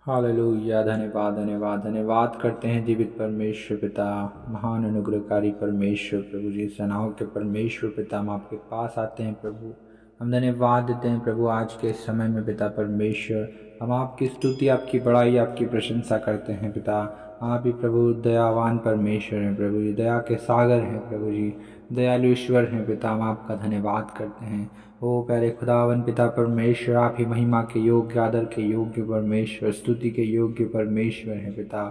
Hallelujah. धन्यवाद धन्यवाद धन्यवाद करते हैं जीवित परमेश्वर पिता, महान अनुग्रहकारी परमेश्वर प्रभु जी, सेनाओं के परमेश्वर पिता। हम आपके पास आते हैं प्रभु, हम धन्यवाद देते हैं प्रभु आज के समय में पिता परमेश्वर। हम आपकी स्तुति, आपकी बड़ाई, आपकी प्रशंसा करते हैं पिता। आप ही प्रभु दयावान परमेश्वर हैं प्रभु जी, दया के सागर हैं प्रभु जी, दयालु ईश्वर हैं पिता। हम आपका धन्यवाद करते हैं। ओ प्यारे खुदावन पिता परमेश्वर, आप ही महिमा के योग्य, आदर के योग्य परमेश्वर, स्तुति के योग्य परमेश्वर हैं पिता।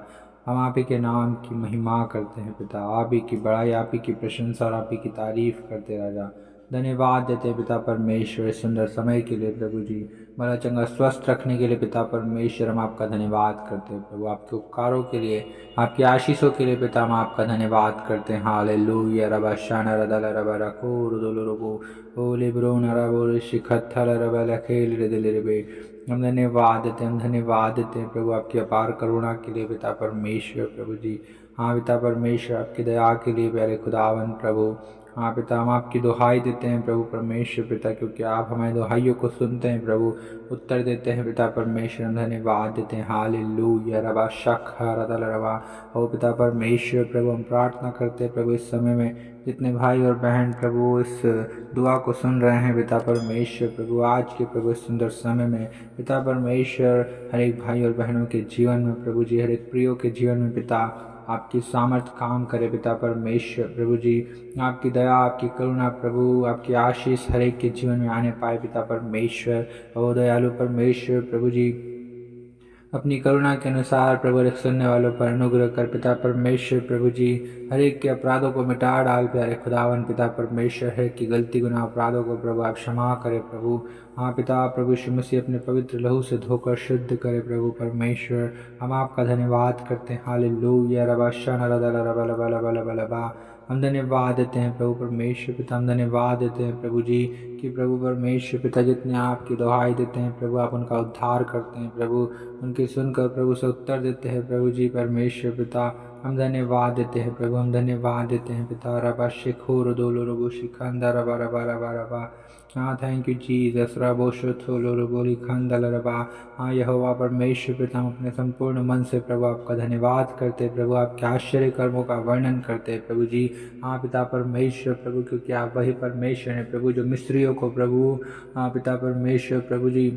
हम आप ही के नाम की महिमा करते हैं पिता, आप ही की बड़ाई, आप ही की प्रशंसा और आप ही की तारीफ करते राजा। धन्यवाद देते हैं पिता परमेश्वर इस सुंदर समय के लिए प्रभु जी, भला चंगा स्वस्थ रखने के लिए पिता परमेश्वर। हम आपका धन्यवाद करते हैं प्रभु, आपके उपकारों के लिए, आपकी आशीषों के लिए पिता। हम आपका धन्यवाद करते हैं। हालेलुया। रबा शाना रदल रबा रखो रुदल रबो ओले ब्रो नरा बोले शिखत्थल रबा लखेल रिदल रबे। हम धन्यवाद देते हैं, हम धन्यवाद देते हैं प्रभु आपकी अपार करुणा के लिए पिता परमेश्वर प्रभु जी। हाँ पिता परमेश्वर, आपकी दया के लिए प्यारे खुदावन प्रभु। हाँ पिता, हम आपकी दुहाई देते हैं प्रभु परमेश्वर पिता, क्योंकि आप हमारी दुहाइयों को सुनते हैं प्रभु, उत्तर देते हैं पिता परमेश्वर। हम धन्यवाद देते हैं। हालेलुया। रबा शख रदल रबा। ओ पिता परमेश्वर प्रभु, हम प्रार्थना करते हैं प्रभु इस समय में जितने भाई और बहन प्रभु इस दुआ को सुन रहे हैं पिता परमेश्वर प्रभु, आज के प्रभु इस सुंदर समय में पिता परमेश्वर, हर एक भाई और बहनों के जीवन में प्रभु जी, हर एक प्रियो के जीवन में पिता आपकी सामर्थ्य काम करे पिता परमेश्वर प्रभु जी। आपकी दया, आपकी करुणा प्रभु, आपकी आशीष हर एक के जीवन में आने पाए पिता परमेश्वर। ओ दयालु परमेश्वर प्रभु जी, अपनी करुणा के अनुसार प्रभु सुनने वालों पर अनुग्रह कर पिता परमेश्वर प्रभु जी। हर एक के अपराधों को मिटा डाल प्यारे खुदावन पिता परमेश्वर, हर एक की गलती गुनाह अपराधों को प्रभु आप क्षमा करे प्रभु। हाँ पिता प्रभु यीशु मसीह अपने पवित्र लहू से धोकर शुद्ध करे प्रभु परमेश्वर। हम आपका धन्यवाद करते हैं। हालेलुया। रबा शना रदल रबा लबा लबा लबा लबा। हम धन्यवाद देते हैं प्रभु परमेश्वर पिता, हम धन्यवाद देते हैं प्रभु जी कि प्रभु परमेश्वर पिता जितने आपकी दुहाई देते हैं प्रभु, आप उनका उद्धार करते हैं प्रभु, उनकी सुनकर प्रभु से उत्तर देते हैं प्रभु जी परमेश्वर पिता। हम धन्यवाद देते हैं प्रभु, हम धन्यवाद देते हैं पिता। रबा शिखोर दोलो रबो शिखंदा रबा रबा रबा रबा। हाँ थैंक यू जीसस। रबो शोथोलो रबो लिखंदल रबा। हाँ यहोवा परमेश्वर पिता, हम अपने संपूर्ण मन से प्रभु आपका धन्यवाद करते हैं प्रभु, आपके आश्चर्य कर्मों का वर्णन करते हैं प्रभु जी। हाँ पिता परमेश्वर प्रभु, क्योंकि आप वही परमेश्वर हैं प्रभु जो मिस्रियों को प्रभु, हाँ पिता परमेश्वर प्रभु जी,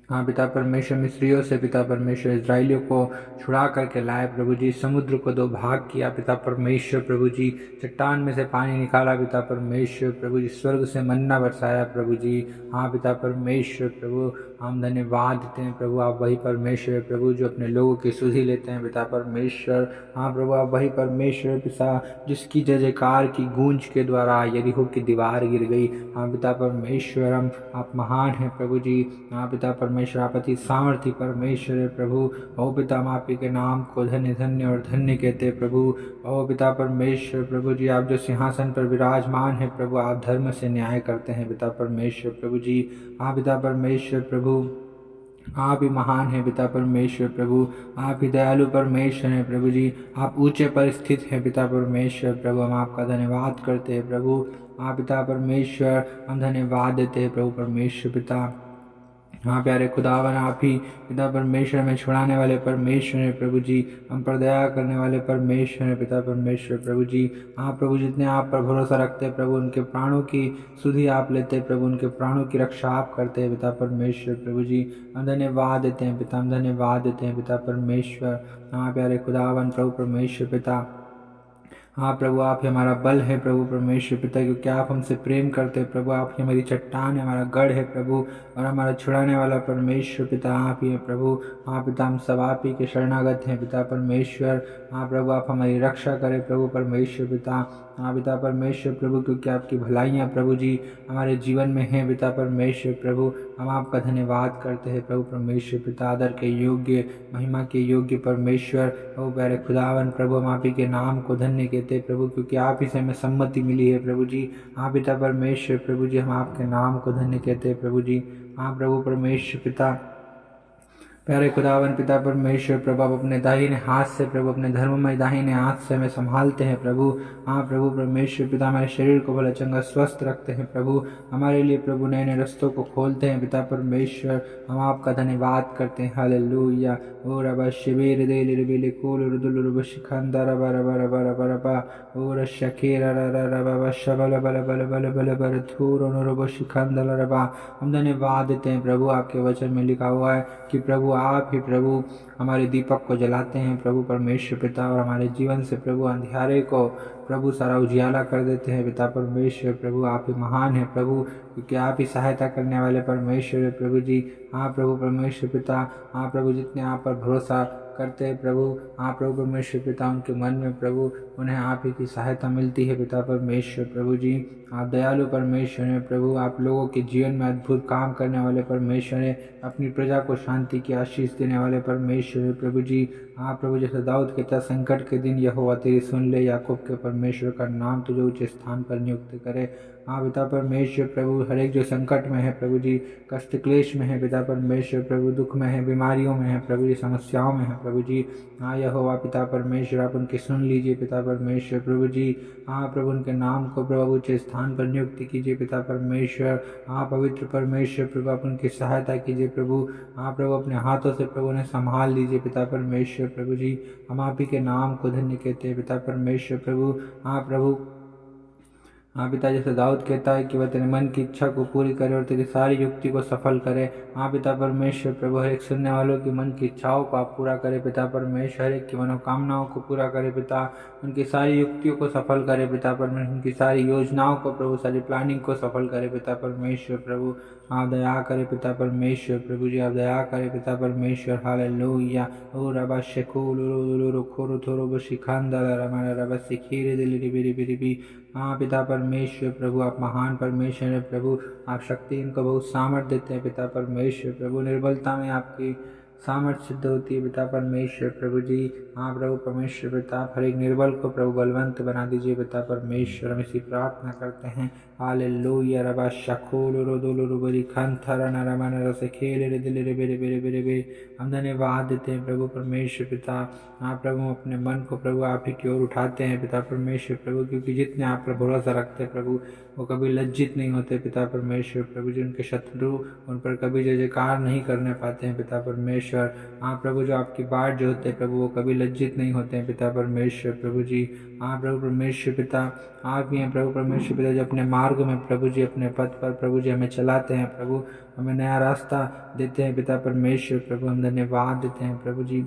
हाँ पिता परमेश्वर मिस्रियों से पिता परमेश्वर इजराइलियों को छुड़ा करके लाए प्रभु जी, समुद्र को दो भाग किया पिता परमेश्वर प्रभु जी, चट्टान में से पानी निकाला पिता परमेश्वर प्रभु जी, स्वर्ग से मन्ना बरसाया प्रभु जी। हाँ पिता परमेश्वर प्रभु, हम धन्यवाद देते हैं प्रभु, आप वही परमेश्वर प्रभु जो अपने लोगों की सुधि लेते हैं पिता परमेश्वर। हाँ प्रभु, आप वही परमेश्वर पिता जिसकी जय जयकार की गूंज के द्वारा यरीहो की दीवार गिर गई। हाँ पिता परमेश्वर, हम आप महान हैं प्रभु जी। हाँ पिता परमेश्वर, आप अति सामर्थी परमेश्वर है प्रभु। ओ पिता, हम आप ही के नाम को धन्य धन्य और धन्य कहते हैं प्रभु। ओ पिता परमेश्वर प्रभु जी, आप जो सिंहासन पर विराजमान है प्रभु, आप धर्म से न्याय करते हैं पिता परमेश्वर प्रभु जी। हाँ पिता परमेश्वर प्रभु, आप ही महान हैं पिता परमेश्वर प्रभु, आप ही दयालु परमेश्वर हैं प्रभु जी, आप ऊंचे पर स्थित हैं पिता परमेश्वर प्रभु। हम आपका धन्यवाद करते हैं प्रभु। आप पिता परमेश्वर, हम धन्यवाद देते हैं प्रभु परमेश्वर पिता। हाँ प्यारे खुदावन, आप ही पिता परमेश्वर में छुड़ाने वाले परमेश्वर हैं प्रभु जी, हम पर दया करने वाले परमेश्वर हैं पिता परमेश्वर प्रभु जी। हाँ प्रभु, जितने आप पर भरोसा रखते हैं प्रभु, उनके प्राणों की सुधि आप लेते हैं प्रभु, उनके प्राणों की रक्षा आप करते हैं पिता परमेश्वर प्रभु जी। हम धन्यवाद देते हैं पिता, हम धन्यवाद देते हैं पिता परमेश्वर। हाँ प्यारे खुदावन प्रभु परमेश्वर पिता, हाँ प्रभु, आप ही हमारा बल है प्रभु परमेश्वर पिता, क्योंकि आप हमसे प्रेम करते हैं प्रभु, आप ही हमारी चट्टान है, हमारा गढ़ है प्रभु, और हमारा छुड़ाने वाला परमेश्वर पिता आप ही है प्रभु। हाँ पिता, हम सब आप ही के शरणागत हैं पिता परमेश्वर। हाँ प्रभु, आप हमारी रक्षा करें प्रभु परमेश्वर पिता। हाँ पिता परमेश्वर प्रभु, क्योंकि आपकी भलाइयाँ प्रभु जी हमारे जीवन में हैं पिता परमेश्वर प्रभु। हम आपका धन्यवाद करते हैं प्रभु परमेश्वर पिता, आदर के योग्य, महिमा के योग्य परमेश्वर। ओ प्यारे खुदावन प्रभु, हम आप ही के नाम को धन्य कहते हैं प्रभु, क्योंकि आप ही से हमें सम्मति मिली है प्रभु जी। हाँ पिता परमेश्वर प्रभु जी, हम आपके नाम को धन्य कहते हैं प्रभु जी। हाँ प्रभु परमेश्वर पिता, प्यारे खुदावन पिता परमेश्वर प्रभु, आप अपने दाहिने हाथ से प्रभु, अपने धर्ममय दाहिने हाथ से हमें संभालते हैं प्रभु। हाँ प्रभु परमेश्वर पिता, हमारे शरीर को भला चंगा स्वस्थ रखते हैं प्रभु, हमारे लिए प्रभु नए नए रस्तों को खोलते हैं पिता परमेश्वर। हम आपका धन्यवाद करते हैं। हालेलुया। ओ रबा शिविर दे लिबिल कुल रुदुल रुब शिखंदा रबा रबा रबा रबा रबा ओ रशकेरा रबा शबल बल बल बल बल बल थूर रुब शिखंदा रबा। हम धन्यवाद देते हैं प्रभु। आपके वचन में लिखा हुआ है कि प्रभु आप ही प्रभु हमारे दीपक को जलाते हैं प्रभु परमेश्वर पिता, और हमारे जीवन से प्रभु अंधियारे को प्रभु सारा उजियाला कर देते हैं पिता परमेश्वर। प्रभु आप ही महान है प्रभु, क्योंकि आप ही सहायता करने वाले परमेश्वर है प्रभु जी। हाँ प्रभु परमेश्वर पिता, हाँ प्रभु जितने आप पर भरोसा करते हैं प्रभु, हाँ प्रभु परमेश्वर पिता, उनके मन में प्रभु उन्हें आप ही की सहायता मिलती है पिता परमेश्वर। प्रभु जी आप दयालु परमेश्वर हैं प्रभु, आप लोगों के जीवन में अद्भुत काम करने वाले परमेश्वर हैं, अपनी प्रजा को शांति की आशीष देने वाले परमेश्वर है प्रभु जी। हाँ प्रभु जैसे दाऊद कहता, संकट के दिन यहोवा तेरी सुन ले, याकूब के परमेश्वर का नाम तुझे ऊंचे स्थान पर नियुक्त करे। हाँ पिता परमेश्वर प्रभु, हर एक जो संकट में है प्रभु जी, कष्ट क्लेश में है पिता परमेश्वर प्रभु, दुख में है, बीमारियों में है प्रभु जी, समस्याओं में है प्रभु जी। हाँ यहोवा पिता परमेश्वर आप उनकी सुन लीजिए पिता परमेश्वर प्रभु जी। हाँ प्रभु उनके नाम को प्रभु ऊंचे स्थान पर नियुक्त कीजिए पिता परमेश्वर। हाँ पवित्र परमेश्वर प्रभु आप उनकी सहायता कीजिए प्रभु। हाँ प्रभु अपने हाथों से प्रभु उन्हें संभाल लीजिए पिता परमेश्वर प्रभु जी। हम आप ही के नाम को धन्य कहते हैं पिता परमेश्वर प्रभु। हाँ प्रभु, हाँ पिता जैसे दाऊद कहता है कि वह तेरे मन की इच्छा को पूरी करे और तेरी सारी युक्ति को सफल करे। हाँ पिता परमेश्वर प्रभु, हर एक सुनने वालों की मन की इच्छाओं को आप पूरा करे पिता परमेश्वर, हर एक की मनोकामनाओं को पूरा करे पिता, उनकी सारी युक्तियों को सफल करे पिता परमेश्वर, उनकी सारी योजनाओं को प्रभु, सारी प्लानिंग को सफल करे पिता परमेश्वर प्रभु। आप दया करे पिता परमेश्वर प्रभु जी, आप दया करे पिता परमेश्वर। हालेलुया। ओ रबा शेकुल खोरो थोरो बशिखांदा रमा रबा सिखीरे दिली रिबी रिबी। हाँ पिता परमेश्वर प्रभु आप महान परमेश्वर है प्रभु, आप शक्ति इनको बहुत सामर्थ्य देते हैं पिता परमेश्वर प्रभु, निर्बलता में आपकी सामर्थ्य सिद्ध होती है पिता परमेश्वर प्रभु जी। हाँ प्रभु परमेश्वर पिता, हर एक निर्बल को प्रभु बलवंत बना दीजिए पिता परमेश्वर, हम इसी प्रार्थना करते हैं। हालेलुया। रबा शखोल रोदोल बरी खंथर नरमन रसे खेले रे दिले रे बेरे बेरे बेरे बे। हम धन्यवाद देते हैं प्रभु परमेश्वर पिता। हाँ प्रभु अपने मन को प्रभु आप ही की ओर उठाते हैं पिता परमेश्वर प्रभु, क्योंकि जितने आप पर भरोसा रखते हैं प्रभु वो कभी लज्जित नहीं होते पिता परमेश्वर प्रभु जी, उनके शत्रु उन पर कभी जय जयकार नहीं करने पाते हैं पिता परमेश्वर। हाँ प्रभु जो आपकी बाट जो होते हैं प्रभु वो कभी लज्जित नहीं होते हैं पिता परमेश्वर प्रभु जी। हाँ प्रभु परमेश्वर पिता, आप ही हैं प्रभु परमेश्वर पिता जो अपने मार्ग में प्रभु जी, अपने पथ पर प्रभु जी हमें चलाते हैं प्रभु, हमें नया रास्ता देते हैं पिता परमेश्वर प्रभु, हम धन्यवाद देते हैं प्रभु जी।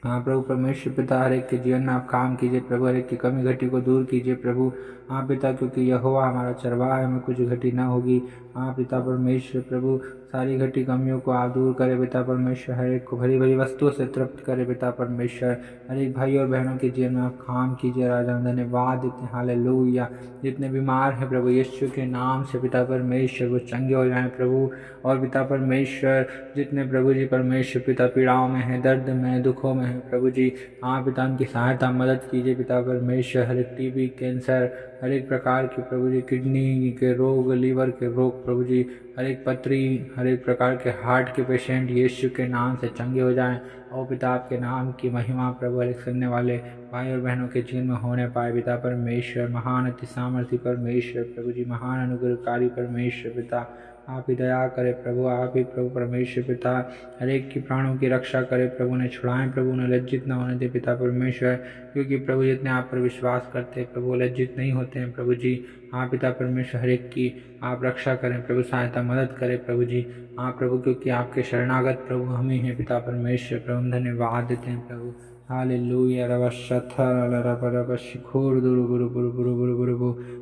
हाँ प्रभु परमेश्वर पिता, हर एक के जीवन में आप काम कीजिए प्रभु, हर एक की कमी घटी को दूर कीजिए प्रभु। हाँ पिता, क्योंकि यहोवा हमारा चरवाहा है, हमें कुछ घटी ना होगी। हाँ पिता परमेश्वर प्रभु, सारी घटी कमियों को आप दूर करें पिता परमेश्वर, हर एक को भरी भरी वस्तुओं से तृप्त करें पिता परमेश्वर, हर एक भाई और बहनों के जीवन में आप काम कीजिए राजा, हम धन्यवाद देते हैं। हालेलुया। जितने बीमार हैं प्रभु यीशु के नाम से पिता परमेश्वर वो चंगे हो जाएं प्रभु, और पिता परमेश्वर जितने प्रभु जी परमेश्वर पिता पीड़ाओं में है, दर्द में, दुखों में है प्रभु जी, हाँ पिता उनकी सहायता मदद कीजिए पिता परमेश्वर। हर एक टीबी, कैंसर, हर एक प्रकार की प्रभु जी किडनी के रोग, लीवर के रोग प्रभु जी, हर एक पथरी, हर एक प्रकार के हार्ट के पेशेंट यीशु के नाम से चंगे हो जाएं। और पिता आपके नाम की महिमा प्रभु हर एक सुनने वाले भाई और बहनों के जीवन में होने पाए पिता परमेश्वर। महान अति सामर्थ्य परमेश्वर प्रभु जी, महान अनुग्रहकारी परमेश्वर पिता, आप ही दया करे प्रभु, आप ही प्रभु परमेश्वर पिता हर एक की प्राणों की रक्षा करे प्रभु, ने छुड़ाएं प्रभु, उन्हें लज्जित न होने दे पिता परमेश्वर, क्योंकि प्रभु जितने आप पर विश्वास करते हैं प्रभु लज्जित नहीं होते हैं प्रभु जी। हाँ पिता परमेश्वर हर एक की आप रक्षा करें प्रभु, सहायता मदद करें प्रभु जी। हाँ प्रभु, क्योंकि आपके शरणागत प्रभु हम ही हैं पिता परमेश्वर प्रभु, धन्यवाद देते हैं प्रभु। हालेलुया।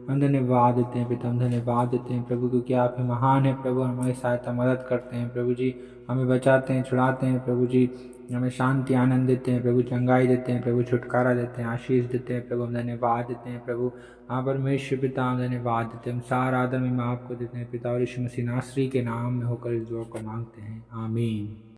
हम धन्यवाद देते हैं पिता, हम धन्यवाद देते हैं प्रभु, क्योंकि आप ही महान है प्रभु, हमारी सहायता मदद करते हैं प्रभु जी, हमें बचाते हैं, छुड़ाते हैं प्रभु जी, हमें शांति आनंद देते हैं प्रभु, चंगाई देते हैं प्रभु, छुटकारा देते हैं, आशीष देते हैं प्रभु, हम धन्यवाद देते हैं प्रभु। हाँ परमेश्वर पिता हम धन्यवाद देते हैं, हम सारा आदर में आपको देते हैं पिता, और यीशु मसीह नासरी के नाम में होकर इस दुआ को मांगते हैं, आमीन।